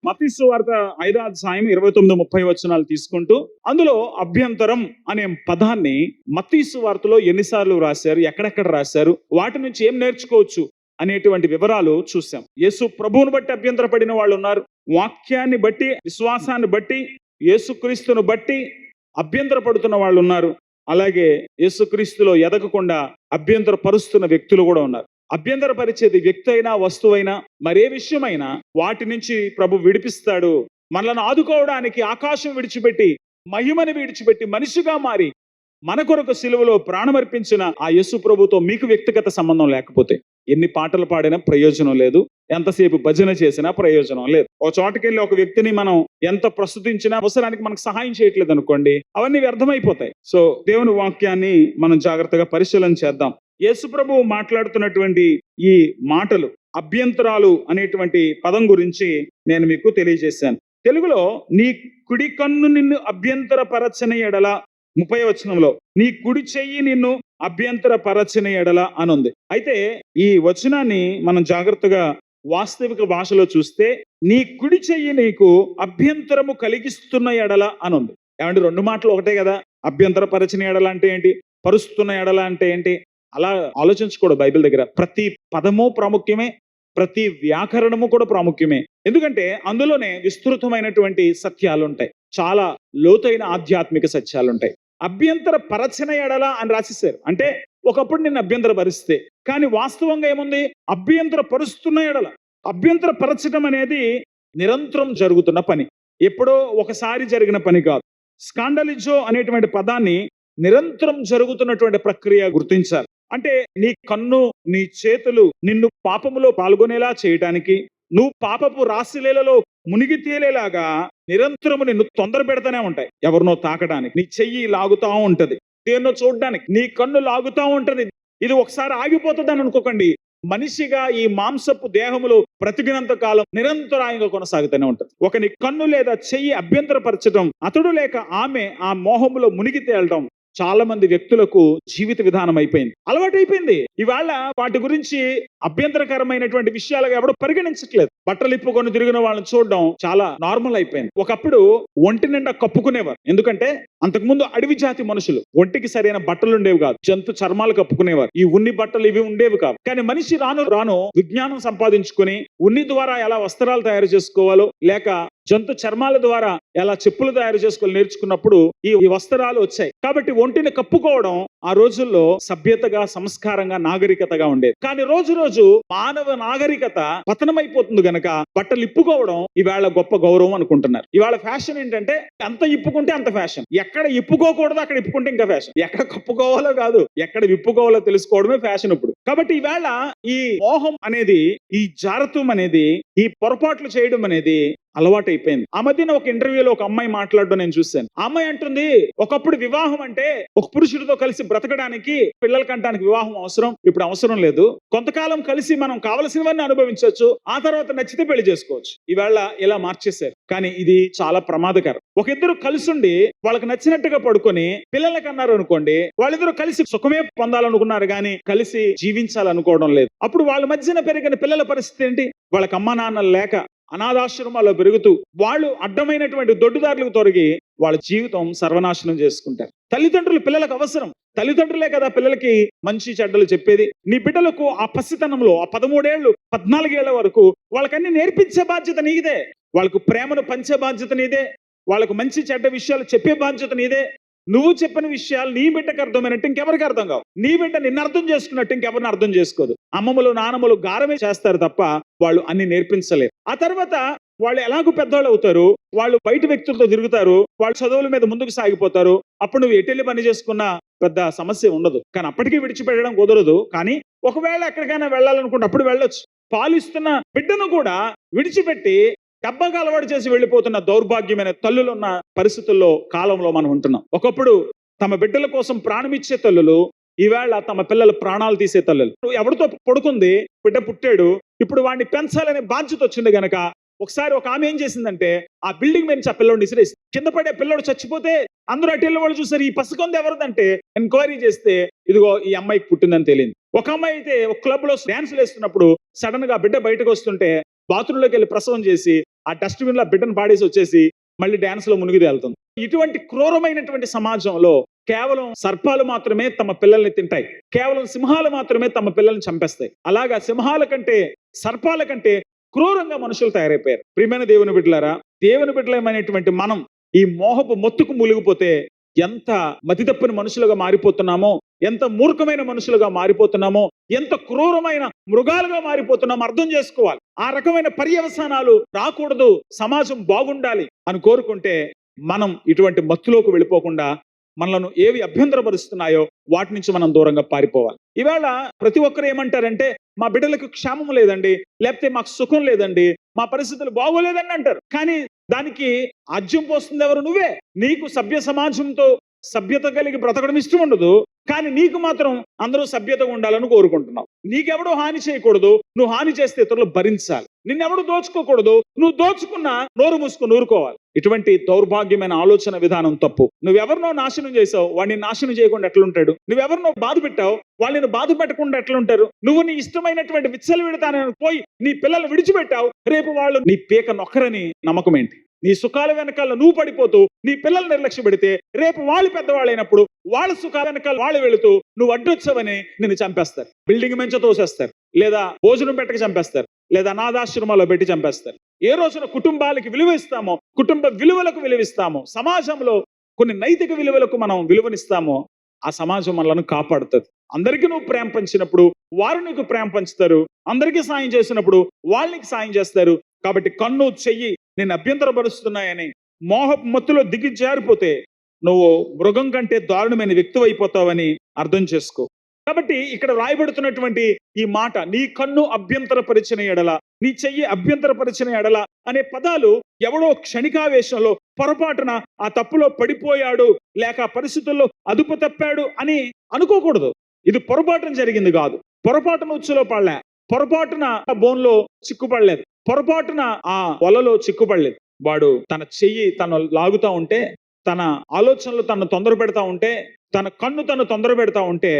మత్తయి సువార్త 5వ అధ్యాయం 29-30 తీసుకుంటూ అందులో అభ్యంతరం అనే పదాన్ని మత్తయి సువార్తలో ఎన్నిసార్లు రాశారు, ఎక్కడెక్కడ రాశారు, వాటి నుంచి ఏం నేర్చుకోవచ్చు అనేటువంటి వివరాలు చూసాం. యేసు ప్రభువును బట్టి అభ్యంతరపడిన వాళ్ళు ఉన్నారు, వాక్యాన్ని బట్టి విశ్వాసాన్ని బట్టి యేసుక్రీస్తును బట్టి అభ్యంతరపడుతున్న వాళ్ళు ఉన్నారు, అలాగే యేసుక్రీస్తులో ఎదగకుండా అభ్యంతరపరుస్తున్న వ్యక్తులు కూడా ఉన్నారు. అభ్యంతరపరిచేది వ్యక్తి అయినా వస్తువైనా మరే విషయమైనా వాటి నుంచి ప్రభు విడిపిస్తాడు. మనల్ని ఆదుకోవడానికి ఆకాశం విడిచిపెట్టి మహిమని విడిచిపెట్టి మనిషిగా మారి మన కొరకు సిలువలో ప్రాణమర్పించిన ఆ యేసు ప్రభుతో మీకు వ్యక్తిగత సంబంధం లేకపోతే ఎన్ని పాటలు పాడినా ప్రయోజనం లేదు, ఎంతసేపు భజన చేసినా ప్రయోజనం లేదు. ఒక చోటకెళ్ళి ఒక వ్యక్తిని మనం ఎంత ప్రస్తుతించినా అవసరానికి మనకు సహాయం చేయట్లేదు అనుకోండి, అవన్నీ వ్యర్థమైపోతాయి. సో దేవుని వాక్యాన్ని మనం జాగ్రత్తగా పరిశీలన చేద్దాం. యేసు ప్రభువు మాట్లాడుతున్నటువంటి ఈ మాటలు అభ్యంతరాలు అనేటువంటి పదం గురించి నేను మీకు తెలియజేశాను. తెలుగులో నీ కుడి కన్ను నిన్ను అభ్యంతరపరచని ఎడల, 30వ వచనంలో నీ కుడి చెయ్యి నిన్ను అభ్యంతరపరచని ఎడల అనుంది. అయితే ఈ వచనాన్ని మనం జాగ్రత్తగా వాస్తవిక భాషలో చూస్తే నీ కుడి చెయ్యి నీకు అభ్యంతరము కలిగిస్తున్న ఎడల అనుంది. ఏమంటే రెండు మాటలు ఒకటే కదా. అభ్యంతరపరచని ఎడల అంటే ఏంటి, పరుస్తున్న ఎడల అంటే ఏంటి, అలా ఆలోచించకూడదు. బైబిల్ దగ్గర ప్రతి పదము ప్రాముఖ్యమే, ప్రతి వ్యాకరణము కూడా ప్రాముఖ్యమే. ఎందుకంటే అందులోనే విస్తృతమైనటువంటి సత్యాలు ఉంటాయి, చాలా లోతైన ఆధ్యాత్మిక సత్యాలు ఉంటాయి. అభ్యంతర పరచన ఎడల అని రాసేసారు అంటే ఒకప్పుడు నిన్ను అభ్యంతర పరిస్తే, కానీ వాస్తవంగా ఏముంది, అభ్యంతర పరుస్తున్న ఎడల. అభ్యంతర పరచడం అనేది నిరంతరం జరుగుతున్న పని, ఎప్పుడో ఒకసారి జరిగిన పని కాదు. స్కాండలిజో అనేటువంటి పదాన్ని నిరంతరం జరుగుతున్నటువంటి ప్రక్రియ గుర్తించాలి. అంటే నీ కన్ను నీ చేతులు నిన్ను పాపములో పాల్గొనేలా చేయటానికి, నువ్వు పాపపు రాశిలేలలో మునిగి తేలేలాగా నిరంతరము నిన్ను తొందర పెడతానే ఉంటాయి. ఎవరినో తాకడానికి నీ చెయ్యి లాగుతా ఉంటది, దేన్నో చూడడానికి నీ కన్ను లాగుతా ఉంటది. ఇది ఒకసారి ఆగిపోతుంది అని అనుకోకండి. మనిషిగా ఈ మాంసపు దేహములో బ్రతికినంత కాలం నిరంతరాయంగా కొనసాగుతూనే ఉంటుంది. ఒకని కన్ను లేదా చెయ్యి అభ్యంతరపరచడం, అతడు లేక ఆమె ఆ మోహములో మునిగి తేలడం చాలా మంది వ్యక్తులకు జీవిత విధానం అయిపోయింది, అలవాటైపోయింది. ఇవాళ వాటి గురించి అభ్యంతరకరమైనటువంటి విషయాలుగా ఎవరు పరిగణించట్లేదు. బట్టలు ఇప్పుకొని తిరిగిన వాళ్ళని చూడడం చాలా నార్మల్ అయిపోయింది. ఒకప్పుడు ఒంటి నిండా కప్పుకునేవారు, ఎందుకంటే అంతకుముందు అడవి జాతి మనుషులు ఒంటికి సరైన బట్టలు ఉండేవి కాదు, జంతు చర్మాలు కప్పుకునేవారు. ఈ ఉన్ని బట్టలు ఇవి ఉండేవి కాదు. కానీ మనిషి రాను రాను విజ్ఞానం సంపాదించుకుని ఉన్ని ద్వారా ఎలా వస్త్రాలు తయారు చేసుకోవాలో, లేక జంతు చర్మాల ద్వారా ఎలా చెప్పులు తయారు చేసుకోవాలి నేర్చుకున్నప్పుడు ఈ వస్త్రాలు వచ్చాయి. కాబట్టి ఒంటిని కప్పుకోవడం ఆ రోజుల్లో సభ్యతగా, సంస్కారంగా, నాగరికతగా ఉండేది. కానీ రోజు రోజు మానవ నాగరికత పతనమైపోతుంది గనక బట్టలు ఇప్పుకోవడం ఇవాళ గొప్ప గౌరవం అనుకుంటున్నారు. ఇవాళ ఫ్యాషన్ ఏంటంటే అంత ఇప్పుకుంటే అంత ఫ్యాషన్, ఎక్కడ ఇప్పుకోకూడదు అక్కడ ఇప్పుకుంటే ఇంకా ఫ్యాషన్, ఎక్కడ కప్పుకోవాలో కాదు ఎక్కడ విప్పుకోవాలో తెలుసుకోవడమే ఫ్యాషన్ ఇప్పుడు. కాబట్టి ఇవాళ ఈ మోహం అనేది, ఈ జారత్వం అనేది, ఈ పొరపాట్లు చేయడం అనేది అలవాటైపోయింది. ఆ మధ్యన ఒక ఇంటర్వ్యూలో ఒక అమ్మాయి మాట్లాడడం నేను చూశాను. ఆ అమ్మాయి అంటుంది, ఒకప్పుడు వివాహం అంటే ఒక పురుషుడితో కలిసి బ్రతకడానికి, పిల్లలు కంటానికి వివాహం అవసరం, ఇప్పుడు అవసరం లేదు. కొంతకాలం కలిసి మనం కావలసినవన్నీ అనుభవించవచ్చు, ఆ తర్వాత నచ్చితే పెళ్లి చేసుకోవచ్చు. ఇవాళ ఇలా మార్చేశారు. కానీ ఇది చాలా ప్రమాదకరం. ఒక ఇద్దరు కలిసి ఉండి వాళ్ళకి నచ్చినట్టుగా పడుకొని పిల్లలకి అన్నారు అనుకోండి, వాళ్ళిద్దరూ కలిసి సుఖమే పొందాలనుకున్నారు కానీ కలిసి జీవించాలనుకోవడం లేదు. అప్పుడు వాళ్ళ మధ్యన పెరిగిన పిల్లల పరిస్థితి ఏంటి, వాళ్ళకి అమ్మా నాన్నలు లేక అనాథాశ్రమాల్లో పెరుగుతూ వాళ్ళు అడ్డమైనటువంటి దొడ్డుదారులకు తొలగి వాళ్ళ జీవితం సర్వనాశనం చేసుకుంటారు. తల్లిదండ్రులు పిల్లలకు అవసరం, తల్లిదండ్రులే కదా పిల్లలకి మంచి చెడ్డలు చెప్పేది. నీ బిడ్డలకు ఆ పసితనంలో ఆ 13 ఏళ్ళు 14 ఏళ్ల వరకు వాళ్ళకన్నీ నేర్పించే బాధ్యత నీదే, వాళ్ళకు ప్రేమను పంచే బాధ్యత నీదే, వాళ్ళకు మంచి చెడ్డ విషయాలు చెప్పే బాధ్యత నీదే. నువ్వు చెప్పిన విషయాలు నీ బిడ్డకు అర్థమైనట్టు ఇంకెవరికి అర్థం కావు, నీ బిడ్డ నిన్ను అర్థం చేసుకున్నట్టు ఇంకెవరిని అర్థం చేసుకోదు. అమ్మమ్మలు నానమ్మలు గారమే చేస్తారు తప్ప వాళ్ళు అన్ని నేర్పించలేరు. ఆ తర్వాత వాళ్ళు ఎలాగూ పెద్దవాళ్ళు అవుతారు, వాళ్ళు బయట వ్యక్తులతో తిరుగుతారు, వాళ్ళు చదువుల మీద ముందుకు సాగిపోతారు. అప్పుడు నువ్వు ఎటెళ్ళి పని చేసుకున్నా పెద్ద సమస్య ఉండదు. కానీ అప్పటికీ విడిచిపెట్టడం కుదరదు. కానీ ఒకవేళ ఎక్కడికైనా వెళ్ళాలనుకుంటే అప్పుడు వెళ్ళొచ్చు. పాలిస్తున్న బిడ్డను కూడా విడిచిపెట్టి డబ్బాగా అలవాటు చేసి వెళ్ళిపోతున్న దౌర్భాగ్యమైన తల్లులున్న పరిస్థితుల్లో, కాలంలో మనం ఉంటున్నాం. ఒకప్పుడు తమ బిడ్డల కోసం ప్రాణమిచ్చే తల్లులు ఈవేళ తమ పిల్లల ప్రాణాలు తీసే తల్లులు. ఎవరితో పడుకుంది, బిడ్డ పుట్టాడు, ఇప్పుడు వాడిని పెంచాలనే బాధ్యత వచ్చింది గనక ఒకసారి ఒక ఆమె ఏం చేసిందంటే ఆ బిల్డింగ్ మీద ఆ పిల్లోడిని ఇసిరేసి కింద పడే పిల్లోడు చచ్చిపోతే అందరూ అటు వాళ్ళు చూసారు, ఈ పసికొంది ఎవరిదంటే ఎంక్వైరీ చేస్తే ఇదిగో ఈ అమ్మాయికి పుట్టిందని తెలియదు. ఒక అమ్మాయి అయితే ఒక క్లబ్ లో డాన్సులు వేస్తున్నప్పుడు సడన్ గా బిడ్డ బయటకు వస్తుంటే బాత్రూంలోకి వెళ్ళి ప్రసవం చేసి ఆ డస్ట్బిన్ లో బిడ్డను పాడేసి వచ్చేసి మళ్ళీ డాన్స్ లో మునిగి తేలుతుంది. ఇటువంటి క్రూరమైనటువంటి సమాజంలో కేవలం సర్పాలు మాత్రమే తమ పిల్లల్ని తింటాయి, కేవలం సింహాలు మాత్రమే తమ పిల్లల్ని చంపేస్తాయి. అలాగా సింహాల కంటే సర్పాల కంటే క్రూరంగా మనుషులు తయారైపోయారు. ప్రియమైన దేవుని బిడ్డలారా, దేవుని బిడ్డలమైనటువంటి మనం ఈ మోహపు మొత్తుకు మునిగిపోతే ఎంత మతితప్పిన మనుషులుగా మారిపోతున్నామో, ఎంత మూర్ఖమైన మనుషులుగా మారిపోతున్నామో, ఎంత క్రూరమైన మృగాలుగా మారిపోతున్నామో అర్థం చేసుకోవాలి. ఆ రకమైన పర్యవసానాలు రాకూడదు, సమాజం బాగుండాలి అని కోరుకుంటే మనం ఇటువంటి మత్తులోకి వెళ్ళిపోకుండా మనలను ఏవి అభ్యంతరపరుస్తున్నాయో వాటి నుంచి మనం దూరంగా పారిపోవాలి. ఈవేళ ప్రతి ఒక్కరు ఏమంటారంటే, మా బిడ్డలకు క్షేమం లేదండి, లేకపోతే మాకు సుఖం లేదండి, మా పరిస్థితులు బాగోలేదని అంటారు. కానీ దానికి ఆజ్యం పోస్తుంది ఎవరు? నువ్వే. నీకు సభ్య సమాజంతో సభ్యత కలిగి బ్రతకడం ఇష్టం ఉండదు, కానీ నీకు మాత్రం అందరూ సభ్యతగా ఉండాలని కోరుకుంటున్నావు. నీకెవడో హాని చేయకూడదు, నువ్వు హాని చేస్తే ఇతరులు భరించాలి. నిన్నెవడు దోచుకోకూడదు, నువ్వు దోచుకున్నా నోరు మూసుకుని ఊరుకోవాలి. ఇటువంటి దౌర్భాగ్యమైన ఆలోచన విధానం తప్పు. నువ్వెవరినో నాశనం చేసావు, వాడిని నాశనం చేయకుండా ఎట్లుంటాడు? నువ్వెవరినో బాధ పెట్టావు, వాళ్ళని బాధ పెట్టకుండా ఎట్లుంటారు? నువ్వు నీ ఇష్టమైనటువంటి విచ్చలు విడతానని పోయి నీ పిల్లలు విడిచిపెట్టావు, రేపు వాళ్ళు నీ పీక నొక్కరని నమ్మకం ఏంటి? నీ సుఖాల వెనకాల నువ్వు పడిపోతూ నీ పిల్లలు నిర్లక్ష్య పెడితే రేపు వాళ్ళు పెద్దవాళ్ళైనప్పుడు వాళ్ళ సుఖాల వెనకాల వాళ్ళు వెళుతూ నువ్వు అడ్డొచ్చావని నిన్ను చంపేస్తారు. బిల్డింగ్ మంచ తోసేస్తారు, లేదా భోజనం పెట్టక చంపేస్తారు, లేదా అనాథాశ్రమాల్లో పెట్టి చంపేస్తారు. ఏ రోజున కుటుంబాలకి విలువ ఇస్తామో, కుటుంబ విలువలకు విలువిస్తామో, సమాజంలో కొన్ని నైతిక విలువలకు మనం విలువనిస్తామో ఆ సమాజం మనలను కాపాడుతుంది. అందరికీ నువ్వు ప్రేమ పంచినప్పుడు వారు నీకు ప్రేమ పంచుతారు, అందరికీ సాయం చేసినప్పుడు వాళ్ళకి సాయం చేస్తారు. కాబట్టి కన్ను చెయ్యి నేను అభ్యంతరపరుస్తున్నాయని మోహపు మత్తులో దిగి జారిపోతే నువ్వు మృగం కంటే దారుణమైన వ్యక్తి అయిపోతావని అర్థం చేసుకో. కాబట్టి ఇక్కడ రాయబడుతున్నటువంటి ఈ మాట, నీ కన్ను అభ్యంతరపరిచిన ఎడల, నీ చెయ్యి అభ్యంతరపరిచిన ఎడల అనే పదాలు ఎవడో క్షణికావేశంలో పొరపాటున ఆ తప్పులో పడిపోయాడు, లేక పరిస్థితుల్లో అదుపు తప్పాడు అని అనుకోకూడదు. ఇది పొరపాటున జరిగింది కాదు, పొరపాటున ఉచ్చులో పడలే, పొరపాటున బోన్లో చిక్కుపడలేదు, పొరపాటున ఆ వలలో చిక్కుపడలేదు. వాడు తన చెయ్యి తను లాగుతా ఉంటే, తన ఆలోచనలు తను తొందర పెడతా ఉంటే, తన కన్ను తను తొందర పెడతా ఉంటే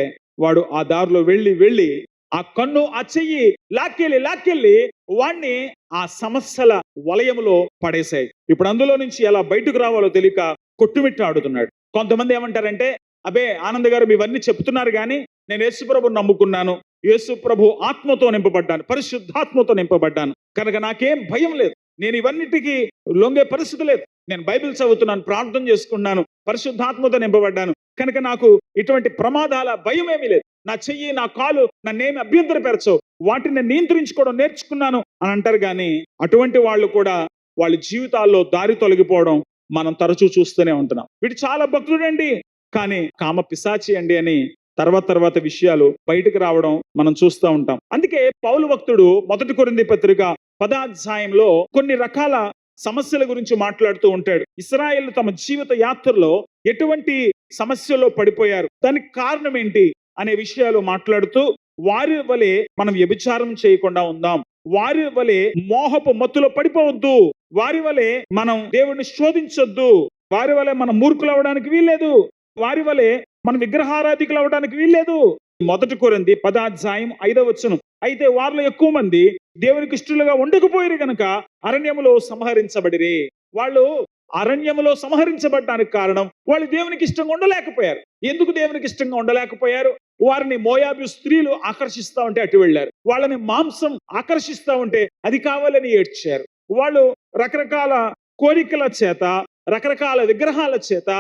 వాడు ఆ దారిలో వెళ్ళి ఆ కన్ను ఆ చెయ్యి లాక్కెళ్ళి వాణ్ణి ఆ సమస్యల వలయంలో పడేశాయి. ఇప్పుడు అందులో నుంచి ఎలా బయటకు రావాలో తెలియక కొట్టుమిట్టాడుతున్నాడు. కొంతమంది ఏమంటారంటే, అబే ఆనంద్ గారు ఇవన్నీ చెప్తున్నారు కానీ నేను యేసుప్రభుని నమ్ముకున్నాను, యేసుప్రభు ఆత్మతో నింపబడ్డాను, పరిశుద్ధాత్మతో నింపబడ్డాను, కనుక నాకేం భయం లేదు, నేను ఇవన్నిటికీ లొంగే పరిస్థితి లేదు, నేను బైబిల్ చదువుతున్నాను, ప్రార్థన చేసుకున్నాను, పరిశుద్ధాత్మతో నింపబడ్డాను, కనుక నాకు ఇటువంటి ప్రమాదాల భయం ఏమీ లేదు, నా చెయ్యి నా కాలు నన్నేమి అభ్యంతరపరచవు, వాటిని నియంత్రించుకోవడం నేర్చుకున్నాను అని అంటారు. కానీ అటువంటి వాళ్ళు కూడా వాళ్ళ జీవితాల్లో దారి తొలగిపోవడం మనం తరచూ చూస్తూనే ఉంటున్నాం. వీడు చాలా భక్తుడండి కానీ కామ పిశాచి అండి అని తర్వాత విషయాలు బయటకు రావడం మనం చూస్తూ ఉంటాం. అందుకే పౌలు భక్తుడు 1 కొరింథీ పత్రిక 10వ అధ్యాయంలో కొన్ని రకాల సమస్యల గురించి మాట్లాడుతూ ఉంటాడు. ఇశ్రాయేలు తమ జీవిత యాత్రలో ఎటువంటి సమస్యలో పడిపోయారు, దానికి కారణం ఏంటి అనే విషయాలు మాట్లాడుతూ, వారి వలె మనం వ్యభిచారం చేయకుండా ఉందాం, వారి వలె మోహపు మత్తులో పడిపోవద్దు, వారి వలె మనం దేవుణ్ణి శోధించొద్దు, వారి వలె మనం మూర్ఖులు అవడానికి వీల్లేదు, వారి వలె మనం విగ్రహారాధికులు అవడానికి వీల్లేదు. 1 కొరింథీ 10వ అధ్యాయం 5వ వచనం, అయితే వారిలో ఎక్కువ మంది దేవునికి ఇష్టలుగా ఉండకపోయారు గనుక అరణ్యములో సంహరించబడిరి. వాళ్ళు అరణ్యములో సంహరించబడడానికి కారణం వాళ్ళు దేవునికి ఇష్టంగా ఉండలేకపోయారు. ఎందుకు దేవునికి ఇష్టంగా ఉండలేకపోయారు? వారిని మోయాబు స్త్రీలు ఆకర్షిస్తా ఉంటే అటు వెళ్ళారు, వాళ్ళని మాంసం ఆకర్షిస్తా ఉంటే అది కావాలని ఏడ్చారు. వాళ్ళు రకరకాల కోరికల చేత, రకరకాల విగ్రహాల చేత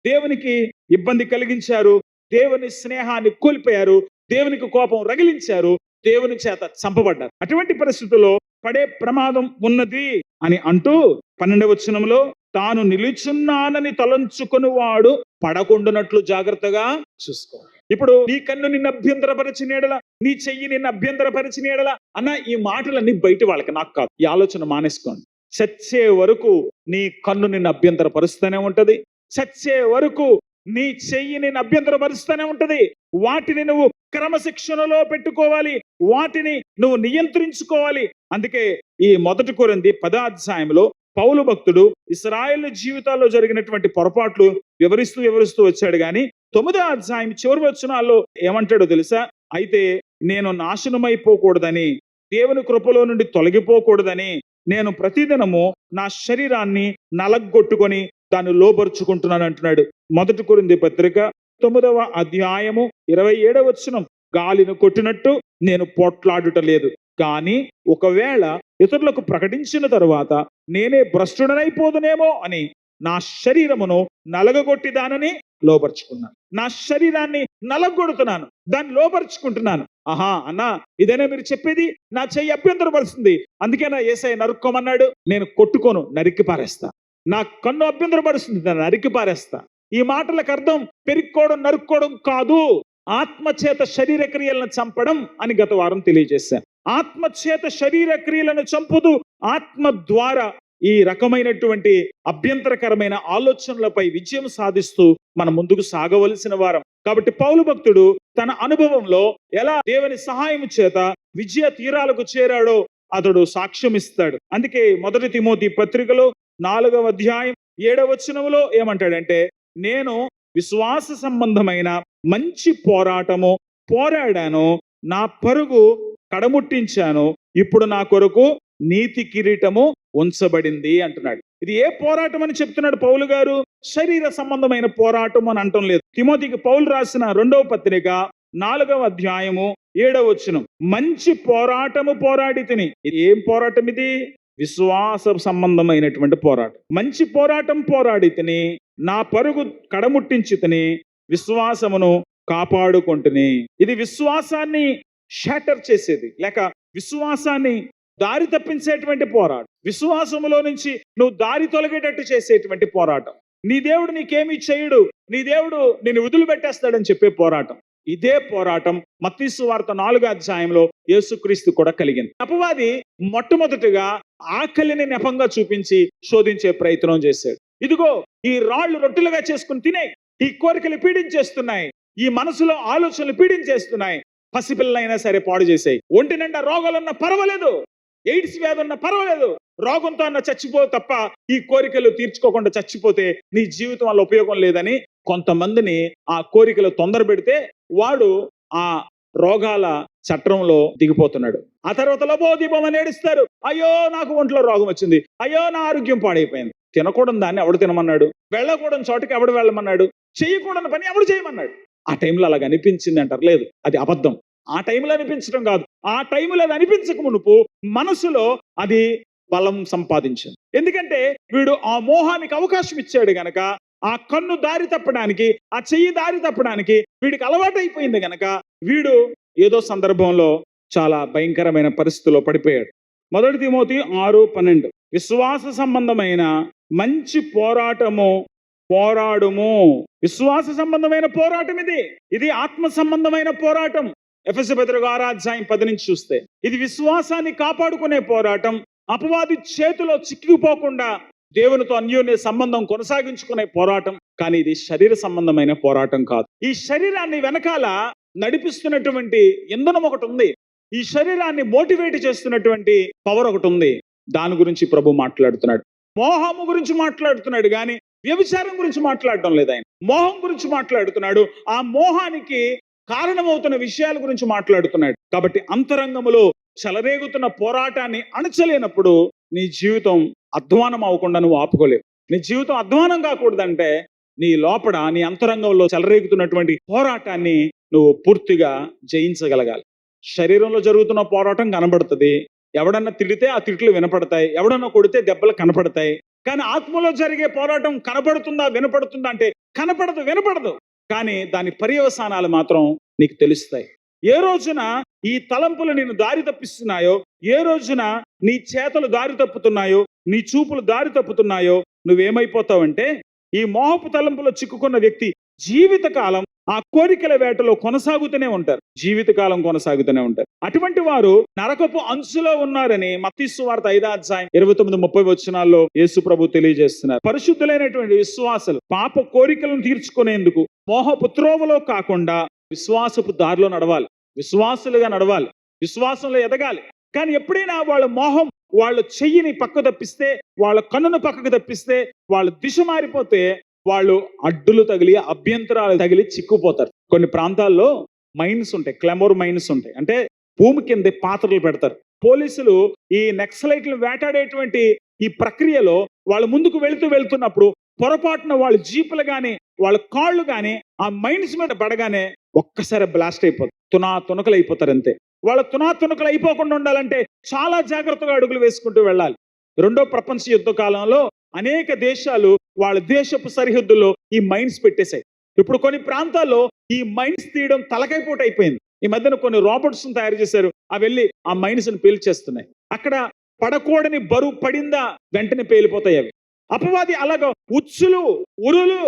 దేవునికి ఇబ్బంది కలిగించారు, దేవుని స్నేహాన్ని కోల్పోయారు, దేవునికి కోపం రగిలించారు, దేవుని చేత చంపబడ్డారు. అటువంటి పరిస్థితుల్లో పడే ప్రమాదం ఉన్నది అని అంటూ 12వ వచనంలో, తాను నిలుచున్నానని తలంచుకొని వాడు పడకుండానట్లు జాగ్రత్తగా చూసుకో. ఇప్పుడు నీ కన్ను నిన్ను అభ్యంతరపరిచిన ఎడల, నీ చెయ్యి నిన్ను అభ్యంతరపరిచిన ఎడల అన్న ఈ మాటలన్నీ బయట వాళ్ళకి, నాకు కాదు. ఈ ఆలోచన మానేసుకోండి. చచ్చే వరకు నీ కన్ను నిన్ను అభ్యంతరపరుస్తూనే ఉంటది, చచ్చే వరకు నీ చెయ్యి నిన్ను అభ్యంతరపరుస్తూనే ఉంటది. వాటిని నువ్వు క్రమశిక్షణలో పెట్టుకోవాలి, వాటిని నువ్వు నియంత్రించుకోవాలి. అందుకే ఈ 1 కొరింథీ 10వ అధ్యాయంలో పౌలు భక్తుడు ఇశ్రాయేలు జీవితాల్లో జరిగినటువంటి పొరపాట్లు వివరిస్తూ వచ్చాడు. కానీ 9వ అధ్యాయం చివరి వచనాల్లో ఏమంటాడో తెలుసా? అయితే నేను నాశనమైపోకూడదని, దేవుని కృపలో నుండి తొలగిపోకూడదని నేను ప్రతిదినము నా శరీరాన్ని నలగొట్టుకొని దాన్ని లోబరుచుకుంటున్నాను అంటున్నాడు. 1 కొరింథీ పత్రిక 9వ అధ్యాయము 27వ వచనం. గాలిని కొట్టినట్టు నేను పోట్లాడుట లేదు, కానీ ఒకవేళ ఇతరులకు ప్రకటించిన తరువాత నేనే భ్రష్టుడనైపోదునేమో అని నా శరీరమును నలగగొట్టి దానిని లోపరుచుకున్నాను. నా శరీరాన్ని నలగొడుతున్నాను, దాన్ని లోపరుచుకుంటున్నాను. ఆహా అన్నా, ఇదేనా మీరు చెప్పేది? నా చెయ్యి అభ్యంతరపరుస్తుంది, అందుకే నా యేసయ్య నరుక్కోమన్నాడు. నేను కొట్టుకోను, నరికి పారేస్తా. నా కన్ను అభ్యంతరపరుస్తుంది, దాన్ని నరికి పారేస్తా. ఈ మాటలకు అర్థం పెరుక్కోవడం, నరుక్కోవడం కాదు, ఆత్మచేత శరీర క్రియలను చంపడం అని గత వారం తెలియజేశాను. ఆత్మచేత శరీర క్రియలను చంపుతూ ఆత్మ ద్వారా ఈ రకమైనటువంటి అభ్యంతరకరమైన ఆలోచనలపై విజయం సాధిస్తూ మనం ముందుకు సాగవలసిన వారం. కాబట్టి పౌలు భక్తుడు తన అనుభవంలో ఎలా దేవుని సహాయం చేత విజయ తీరాలకు చేరాడో అతడు సాక్ష్యం ఇస్తాడు. అందుకే 1 తిమోతి పత్రికలో 4వ అధ్యాయం 7వ వచనంలో ఏమంటాడంటే, నేను విశ్వాస సంబంధమైన మంచి పోరాటము పోరాడాను, నా పరుగు కడముట్టించాను, ఇప్పుడు నా కొరకు నీతి కిరీటము ఉంచబడింది అంటున్నాడు. ఇది ఏ పోరాటం అని చెప్తున్నాడు పౌలు గారు? శరీర సంబంధమైన పోరాటం అని అంటం లేదు. తిమోతికి పౌలు రాసిన 2వ పత్రిక 4వ అధ్యాయము 7వ వచనం. మంచి పోరాటము పోరాడి తిని. ఇది ఏం పోరాటం? ఇది విశ్వాస సంబంధమైనటువంటి పోరాటం. మంచి పోరాటం పోరాడి తిని, నా పరుగు కడముట్టించి తిని, విశ్వాసమును కాపాడుకుంటుని. ఇది విశ్వాసాన్ని షాటర్ చేసేది, లేక విశ్వాసాన్ని దారి తప్పించేటువంటి పోరాటం. విశ్వాసములో నుంచి నువ్వు దారి తొలగేటట్టు చేసేటువంటి పోరాటం. నీ దేవుడు నీకేమీ చేయడు, నీ దేవుడు నిన్ను వదిలిపెట్టేస్తాడని చెప్పే పోరాటం. ఇదే పోరాటం మత్తయి సువార్త 4వ అధ్యాయంలో యేసుక్రీస్తు కూడా కలిగింది. అపవాది మొట్టమొదటిగా ఆకలిని నెపంగా చూపించి శోధించే ప్రయత్నం చేశాడు. ఇదిగో ఈ రాళ్ళు రొట్టెలుగా చేసుకుని తినే, ఈ కోరికలు పీడించేస్తున్నాయి, ఈ మనసులో ఆలోచనలు పీడించేస్తున్నాయి. పసిపిల్లలైనా సరే పాడు చేసాయి. ఒంటి నిండా రోగాలున్నా పర్వాలేదు, ఎయిడ్స్ వ్యాధి ఉన్నా పర్వాలేదు, రోగంతో అన్న చచ్చిపో తప్ప ఈ కోరికలు తీర్చుకోకుండా చచ్చిపోతే నీ జీవితం వల్ల ఉపయోగం లేదని కొంతమందిని ఆ కోరికలు తొందర పెడితే వాడు ఆ రోగాల చట్రంలో దిగిపోతున్నాడు. ఆ తర్వాత లబోదీపమని ఏడుస్తారు, అయ్యో నాకు ఒంట్లో రోగం వచ్చింది, అయ్యో నా ఆరోగ్యం పాడైపోయింది. తినకూడని దాన్ని ఎవడు తినమన్నాడు? వెళ్ళకూడని చోటకి ఎవడు వెళ్ళమన్నాడు? చేయకూడని పని ఎవడు చేయమన్నాడు? ఆ టైంలో అలాగ అనిపించింది అంటారు. లేదు, అది అబద్ధం. ఆ టైంలో అనిపించడం కాదు, ఆ టైంలో అది అనిపించక మునుపు మనసులో అది బలం సంపాదించింది. ఎందుకంటే వీడు ఆ మోహానికి అవకాశం ఇచ్చాడు గనక, ఆ కన్ను దారి తప్పడానికి, ఆ చెయ్యి దారి తప్పడానికి వీడికి అలవాటు అయిపోయింది గనక వీడు ఏదో సందర్భంలో చాలా భయంకరమైన పరిస్థితిలో పడిపోయాడు. 1 తిమోతి 6:12 విశ్వాస సంబంధమైన మంచి పోరాటము పోరాడుము. విశ్వాస సంబంధమైన పోరాటం ఇది ఆత్మ సంబంధమైన పోరాటం. ఎఫెసీ పత్రిక 6వ అధ్యాయం 10 నుంచి చూస్తే ఇది విశ్వాసాన్ని కాపాడుకునే పోరాటం. అపవాది చేతిలో చిక్కుకుపోకుండా దేవునితో అన్యోన్య సంబంధం కొనసాగించుకునే పోరాటం. కానీ ఇది శరీర సంబంధమైన పోరాటం కాదు. ఈ శరీరాన్ని వెనకాల నడిపిస్తున్నటువంటి ఇంధనం ఒకటి ఉంది, ఈ శరీరాన్ని మోటివేట్ చేస్తున్నటువంటి పవర్ ఒకటి ఉంది. దాని గురించి ప్రభు మాట్లాడుతున్నాడు. మోహము గురించి మాట్లాడుతున్నాడు కానీ వ్యభిచారం గురించి మాట్లాడటం లేదు. ఆయన మోహం గురించి మాట్లాడుతున్నాడు, ఆ మోహానికి కారణమవుతున్న విషయాల గురించి మాట్లాడుతున్నాడు. కాబట్టి అంతరంగములో చెలరేగుతున్న పోరాటాన్ని అణచలేనప్పుడు నీ జీవితం అధ్వానం అవ్వకుండా నువ్వు ఆపుకోలేవు. నీ జీవితం అధ్వానం కాకూడదంటే నీ లోపల, నీ అంతరంగంలో చెలరేగుతున్నటువంటి పోరాటాన్ని నువ్వు పూర్తిగా జయించగలగాలి. శరీరంలో జరుగుతున్న పోరాటం కనబడుతుంది, ఎవడన్నా తిడితే ఆ తిట్లు వినపడతాయి, ఎవడన్నా కొడితే దెబ్బలు కనపడతాయి. కానీ ఆత్మలో జరిగే పోరాటం కనపడుతుందా వినపడుతుందా అంటే కనపడదు, వినపడదు. కానీ దాని పర్యవసానాలు మాత్రం నీకు తెలుస్తాయి. ఏ రోజున ఈ తలంపులు నిన్ను దారి తప్పిస్తున్నాయో, ఏ రోజున నీ చేతలు దారి తప్పుతున్నాయో, నీ చూపులు దారి తప్పుతున్నాయో, నువ్వేమైపోతావంటే ఈ మోహపు తలంపులో చిక్కుకున్న వ్యక్తి జీవితకాలం ఆ కోరికల వేటలో కొనసాగుతూనే ఉంటారు, జీవితకాలం కొనసాగుతూనే ఉంటారు. అటువంటి వారు నరకపు అంచులో ఉన్నారని మత్తయి సువార్త 5వ అధ్యాయం 29-30 వచనాల్లో యేసు ప్రభు తెలియజేస్తున్నారు. పరిశుద్ధులైనటువంటి విశ్వాసులు పాప కోరికలను తీర్చుకునేందుకు మోహపు త్రోవలో కాకుండా విశ్వాసపు దారిలో నడవాలి, విశ్వాసులుగా నడవాలి, విశ్వాసంలో ఎదగాలి. కానీ ఎప్పుడైనా వాళ్ళ మోహం వాళ్ళ చెయ్యిని పక్క తప్పిస్తే, వాళ్ళ కన్నును పక్కకు తప్పిస్తే, వాళ్ళ దిశ మారిపోతే వాళ్ళు అడ్డులు తగిలి, అభ్యంతరాలు తగిలి చిక్కుపోతారు. కొన్ని ప్రాంతాల్లో మైన్స్ ఉంటాయి, క్లెమోర్ మైన్స్ ఉంటాయి. అంటే భూమి కింద పాత్రలు పెడతారు, పోలీసులు ఈ నక్సలైట్లను వేటాడేటువంటి ఈ ప్రక్రియలో వాళ్ళు ముందుకు వెళ్తున్నప్పుడు పొరపాటున వాళ్ళ జీపులు గాని వాళ్ళ కాళ్ళు గాని ఆ మైన్స్ మీద పడగానే ఒక్కసారి బ్లాస్ట్ అయిపోతారు, తునకలు అయిపోతారు అంతే. వాళ్ళ తునకలు అయిపోకుండా ఉండాలంటే చాలా జాగ్రత్తగా అడుగులు వేసుకుంటూ వెళ్ళాలి. రెండో ప్రపంచ యుద్ధ కాలంలో అనేక దేశాలు వాళ్ళ దేశపు సరిహద్దుల్లో ఈ మైన్స్ పెట్టేశాయి. ఇప్పుడు కొన్ని ప్రాంతాల్లో ఈ మైన్స్ తీయడం తలకైపోటు అయిపోయింది. ఈ మధ్యన కొన్ని రోబోట్స్ తయారు చేశారు, అవి వెళ్ళి ఆ మైన్స్ ని పేల్చేస్తున్నాయి. అక్కడ పడకూడని బరువు పడిందా వెంటనే పేలిపోతాయి అవి. అపవాది అలాగా ఉచ్చులు, ఉరులు,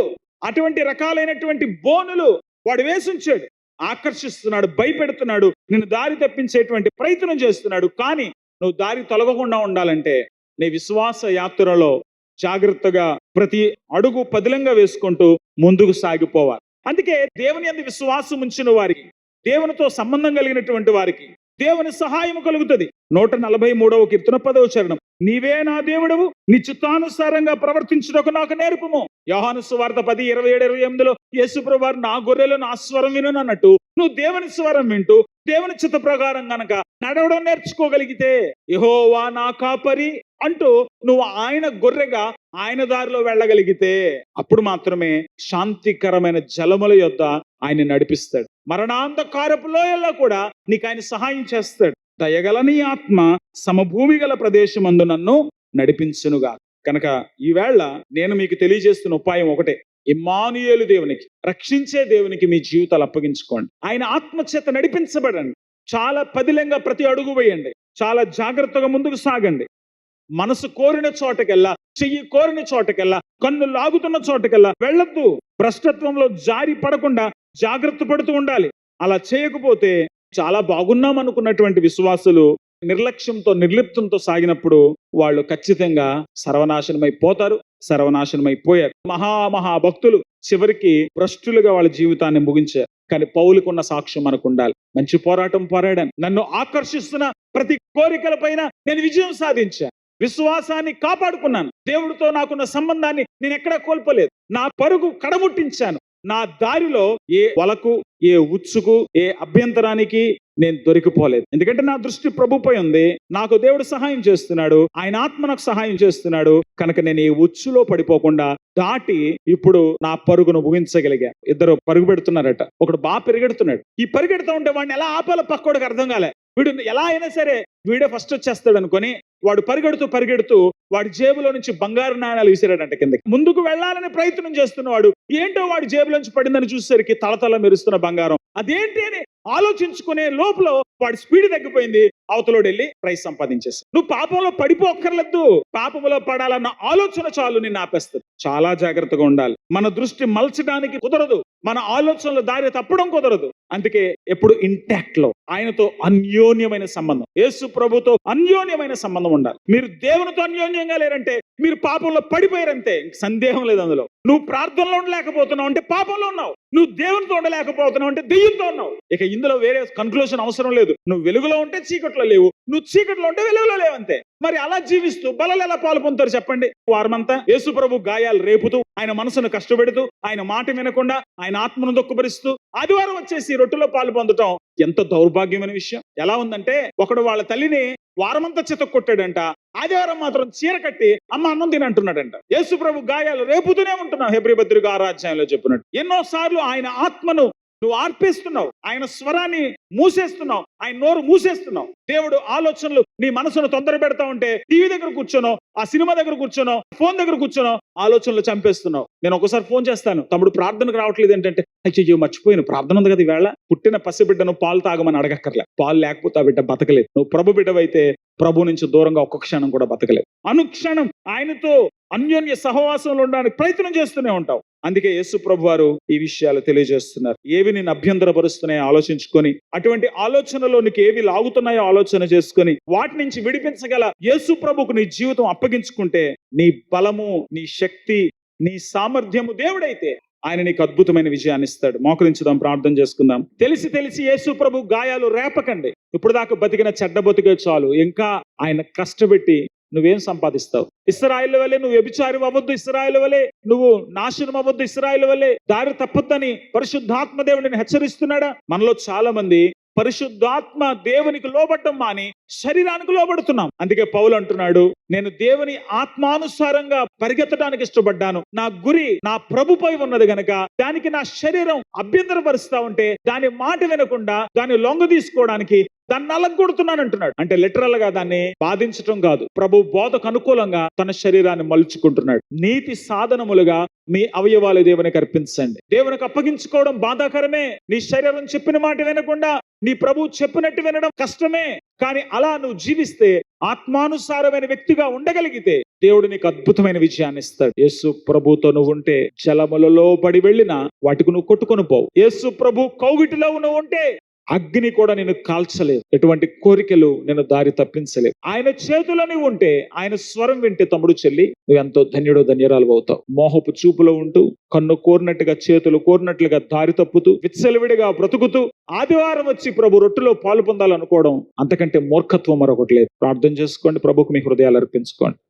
అటువంటి రకాలైనటువంటి బోనులు వాడు వేసుంచాడు, ఆకర్షిస్తున్నాడు, భయపెడుతున్నాడు, నిన్ను దారి తప్పించేటువంటి ప్రయత్నం చేస్తున్నాడు. కానీ నువ్వు దారి తొలగకుండా ఉండాలంటే నీ విశ్వాస యాత్రలో జాగ్రత్తగా ప్రతి అడుగు పదిలంగా వేసుకుంటూ ముందుకు సాగిపోవాలి. అందుకే దేవుని యందు విశ్వాసం ఉంచిన వారికి, దేవునితో సంబంధం కలిగినటువంటి వారికి దేవుని సహాయం కలుగుతుంది. 143వ కీర్తన 10వ చరణం, నీవే నా దేవుడవు, నీ చిత్తానుసారంగా ప్రవర్తించుటకు నాకు నేర్పుము. యోహాను సువార్త 10:27-28లో యేసుప్రభువు వారు నా గొర్రెలు నా స్వరం వినును అన్నట్టు నువ్వు దేవుని స్వరం వింటూ దేవుని చిత్త ప్రకారం గనక నడవడం నేర్చుకోగలిగితే, యెహోవా నా కాపరి అంటూ నువ్వు ఆయన గొర్రెగా ఆయన దారిలో వెళ్ళగలిగితే అప్పుడు మాత్రమే శాంతికరమైన జలముల యొద్ద ఆయన నడిపిస్తాడు. మరణాంధకారపు లోయల్లో కూడా నీకు ఆయన సహాయం చేస్తాడు. దయగల నీ ఆత్మ సమభూమి గల ప్రదేశమందు నన్ను నడిపించునుగా. కనుక ఈవేళ నేను మీకు తెలియజేస్తున్న ఉపాయం ఒకటే, ఇమ్మానుయేలు దేవునికి, రక్షించే దేవునికి మీ జీవితాలు అప్పగించుకోండి. ఆయన ఆత్మచేత నడిపించబడండి. చాలా పదిలంగా ప్రతి అడుగు వేయండి. చాలా జాగ్రత్తగా ముందుకు సాగండి. మనసు కోరిన చోటకెల్లా, చెయ్యి కోరిన చోటకెల్లా, కన్ను లాగుతున్న చోటకెల్లా వెళ్ళొద్దు. భ్రష్టత్వంలో జారి పడకుండా జాగ్రత్త పడుతూ ఉండాలి. అలా చేయకపోతే చాలా బాగున్నాం అనుకున్నటువంటి విశ్వాసులు నిర్లక్ష్యంతో, నిర్లిప్తంతో సాగినప్పుడు వాళ్ళు ఖచ్చితంగా సర్వనాశనమైపోతారు, సర్వనాశనమైపోయారు. మహా భక్తులు చివరికి భ్రష్టులుగా వాళ్ళ జీవితాన్ని ముగించారు. కానీ పౌలుకున్న సాక్ష్యం మనకు ఉండాలి. మంచి పోరాటం పోరాడాను, నన్ను ఆకర్షిస్తున్న ప్రతి కోరికల పైన నేను విజయం సాధించాను, విశ్వాసాన్ని కాపాడుకున్నాను, దేవుడితో నాకున్న సంబంధాన్ని నేను ఎక్కడా కోల్పోలేదు, నా పరుగు కడముట్టించాను, నా దారిలో ఏ వలకు, ఏ ఉచ్చుకు, ఏ అభ్యంతరానికి నేను దొరికిపోలేదు. ఎందుకంటే నా దృష్టి ప్రభుపై ఉంది, నాకు దేవుడు సహాయం చేస్తున్నాడు, ఆయన ఆత్మ నాకు సహాయం చేస్తున్నాడు. కనుక నేను ఈ ఉచ్చులో పడిపోకుండా దాటి ఇప్పుడు నా పరుగును ముగించగలిగా. ఇద్దరు పరుగు పెడుతున్నారట, ఒకడు బాగా పరిగెడుతున్నాడు. ఈ పరిగెడుతూ ఉంటే వాడిని ఎలా ఆపాలో పక్కోడికి అర్థం కాలే. వీడు ఎలా అయినా సరే వీడే ఫస్ట్ వచ్చేస్తాడు అనుకొని వాడు పరిగెడుతూ వాడి జేబులో నుంచి బంగారు నాణాలు విసిరాడంట కిందకి. ముందుకు వెళ్ళాలని ప్రయత్నం చేస్తున్నవాడు ఏంటో వాడి జేబులోంచి పడిందని చూసేసరికి తలతల మెరుస్తున్న బంగారం. అదేంటి అని ఆలోచించుకునే లోపల వాడి స్పీడ్ తగ్గిపోయింది, అవతలోడు వెళ్ళి ప్రైజ్ సంపాదించేసి. నువ్వు పాపంలో పడిపోక్కర్లేదు, పాపంలో పడాలన్న ఆలోచన చాలు నిన్ను ఆపేస్తుంది. చాలా జాగ్రత్తగా ఉండాలి. మన దృష్టి మలచడానికి కుదరదు, మన ఆలోచనలు దారి తప్పడం కుదరదు. అందుకే ఎప్పుడు ఇంటాక్ట్ లో ఆయనతో అన్యోన్యమైన సంబంధం, యేసు ప్రభుతో అన్యోన్యమైన సంబంధం ఉండాలి. మీరు దేవునితో అన్యోన్యంగా లేరంటే మీరు పాపంలో పడిపోయారంతే, సందేహం లేదు అందులో. నువ్వు ప్రార్థనలో ఉండలేకపోతున్నావు అంటే పాపంలో ఉన్నావు, నువ్వు దేవునితో ఉండలేకపోతున్నావు అంటే దెయ్యంతో ఉన్నావు. ఇక ఇందులో వేరే కన్క్లూషన్ అవసరం లేదు. నువ్వు వెలుగులో ఉంటే చీకట్లో లేవు, నువ్వు చీకట్లో ఉంటే వెలుగులో లేవంతే. మరి అలా జీవిస్తూ బలలో ఎలా పాలు పొందుతారు చెప్పండి? వారమంతా యేసు ప్రభు గాయాలు రేపుతూ, ఆయన మనసును కష్టపెడుతూ, ఆయన మాట వినకుండా, ఆయన ఆత్మను దుఃఖపరుస్తూ ఆదివారం వచ్చేసి రొట్టెలో పాలు పొందటం ఎంత దౌర్భాగ్యమైన విషయం. ఎలా ఉందంటే ఒకడు వాళ్ళ తల్లిని వారమంతా చితక్కొట్టాడంట, ఆదివారం మాత్రం చీర కట్టి అమ్మ అన్నం తినంటున్నాడంట. యేసు ప్రభు గాయాలు రేపుతూనే ఉంటున్నావు. హెబ్రీ పత్రిక 6వ అధ్యాయంలో చెప్పినట్టు ఎన్నోసార్లు ఆయన ఆత్మను నువ్వు ఆర్పేస్తున్నావు, ఆయన స్వరాన్ని మూసేస్తున్నావు, ఆయన నోరు మూసేస్తున్నావు. దేవుడు ఆలోచనలు నీ మనసును తొందర పెడతా ఉంటే టీవీ దగ్గర కూర్చోనో, ఆ సినిమా దగ్గర కూర్చోనో, ఫోన్ దగ్గర కూర్చోనో ఆలోచనలు చంపేస్తున్నావు. నేను ఒకసారి ఫోన్ చేస్తాను, తమ్ముడు ప్రార్థనకు రావట్లేదు ఏంటంటే, అయ్యో మర్చిపోయాను ప్రార్థన ఉంది కదా ఈవేళ. పుట్టిన పసిబిడ్డను పాలు తాగమని అడగక్కర్లే, పాలు లేకపోతే ఆ బిడ్డ బతకలేదు. నువ్వు ప్రభు బిడ్డవైతే ప్రభు నుంచి దూరంగా ఒక్క క్షణం కూడా బతకలేదు. అనుక్షణం ఆయనతో అన్యోన్య సహవాసంలో ఉండడానికి ప్రయత్నం చేస్తూనే ఉంటావు. అందుకే యేసు ప్రభు వారు ఈ విషయాలు తెలియజేస్తున్నారు. ఏవి నిన్ను అభ్యంతరపరుస్తున్నాయో ఆలోచించుకొని, అటువంటి ఆలోచనలో నీకు ఏవి లాగుతున్నాయో ఆలోచన చేసుకొని, వాటి నుంచి విడిపించగల యేసు ప్రభుకు నీ జీవితం అప్పగించుకుంటే, నీ బలము, నీ శక్తి, నీ సామర్థ్యము దేవుడైతే ఆయన నీకు అద్భుతమైన విజయాన్ని ఇస్తాడు. మోకరించుదాం, ప్రార్థన చేసుకుందాం. తెలిసి యేసు ప్రభు గాయాలు రేపకండి. ఇప్పుడు దాకా బతికిన చెడ్డ బతికే చాలు, ఇంకా ఆయన కష్టపెట్టి నువ్వేం సంపాదిస్తావు? ఇశ్రాయేలు వలె నువ్వు వ్యభిచారి అవ్వద్దు, ఇశ్రాయేలు వలె నువ్వు నాశనం అవ్వద్దు, ఇశ్రాయేలు వలె దారి తప్పొద్దని పరిశుద్ధాత్మ దేవుడిని హెచ్చరిస్తున్నాడా? మనలో చాలా మంది పరిశుద్ధాత్మ దేవునికి లోబడటం మాని శరీరానికి లోబడుతున్నాం. అందుకే పౌలు అంటున్నాడు, నేను దేవుని ఆత్మానుసారంగా పరిగెత్తడానికి ఇష్టపడ్డాను. నా గురి నా ప్రభుపై ఉన్నది గనక దానికి నా శరీరం అభ్యంతరపరుస్తా ఉంటే దాని మాట వినకుండా దాన్ని లొంగ తీసుకోవడానికి దాన్ని నలగొడుతున్నాను అంటున్నాడు. అంటే లిటరల్ గా దాన్ని బాధించటం కాదు, ప్రభు బోధకు అనుకూలంగా తన శరీరాన్ని మలుచుకుంటున్నాడు. నీతి సాధనములుగా మీ అవయవాలు దేవునికి అర్పించండి. దేవునికి అప్పగించుకోవడం బాధాకరమే. నీ శరీరం చెప్పిన మాట వినకుండా నీ ప్రభు చెప్పినట్టు వినడం కష్టమే. కానీ అలా నువ్వు జీవిస్తే, ఆత్మానుసారమైన వ్యక్తిగా ఉండగలిగితే దేవుడు నీకు అద్భుతమైన విజయాన్ని ఇస్తాడు. యేసు ప్రభుతో నువ్వు ఉంటే జలములలో పడి వెళ్ళినా వాటికి నువ్వు కొట్టుకొని పోవు. యేసు ప్రభు కౌగిటిలో నువ్వు ఉంటే అగ్ని కూడా నేను కాల్చలేదు, ఎటువంటి కోరికలు నేను దారి తప్పించలేదు. ఆయన చేతిలో నువ్వు ఉంటే, ఆయన స్వరం వింటే తమ్ముడు చెల్లి నువ్వు ఎంతో ధన్యుడు ధన్యురాలు అవుతావు. మోహపు చూపులో ఉంటూ, కన్ను కోరినట్టుగా చేతులు కోరినట్లుగా దారి తప్పుతూ, విచ్చలవిడిగా బ్రతుకుతూ, ఆదివారం వచ్చి ప్రభు రొట్టెలో పాలు పొందాలనుకోవడం అంతకంటే మూర్ఖత్వం మరొకటి లేదు. ప్రార్థన చేసుకోండి, ప్రభుకు మీ హృదయాలు అర్పించుకోండి.